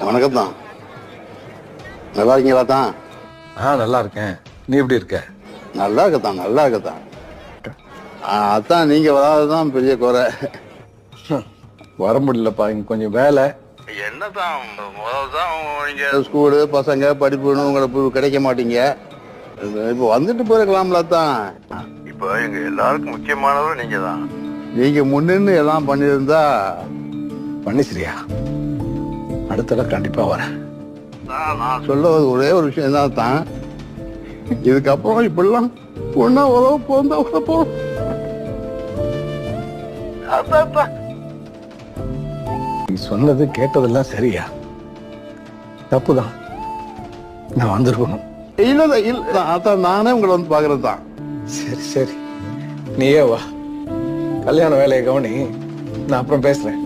வணக்கம் தான். நல்லா இருக்கீங்களா தான்? நல்லா இருக்கேன். நீ எப்படி இருக்க? நல்லா இருக்கத்தான், நல்லா இருக்கத்தான். அதான் நீங்க வராததான் பெரிய குறை. வர முடியலப்பா, இங்க கொஞ்சம் வேலை. என்னதான் முதல்தான் நீங்க ஸ்கூலு பசங்க படிப்புன்னு உங்களுக்கு கிடைக்க மாட்டீங்க. இப்போ வந்துட்டு போயிருக்கலாம்ல தான். இப்போ எங்க எல்லாருக்கும் முக்கியமானவரும் நீங்க தான். நீங்க முன்னின்னு எல்லாம் பண்ணியிருந்தா பண்ணிச்சிரியா? அடுத்தட கண்டிப்பா வரேன். நான் சொல்ல ஒரே ஒரு விஷயம் தான். இதுக்கப்புறம் இப்படிலாம் பொண்ணா உறவு போந்தா உறவு நீ சொன்னது கேட்டதெல்லாம் சரியா? தப்புதான். நான் வந்திருக்கணும். இல்ல அதான் நானே உங்களை வந்து பாக்குறது தான். சரி சரி, நீயே வா. கல்யாண வேலையை கவனி, நான் அப்புறம் பேசுறேன்.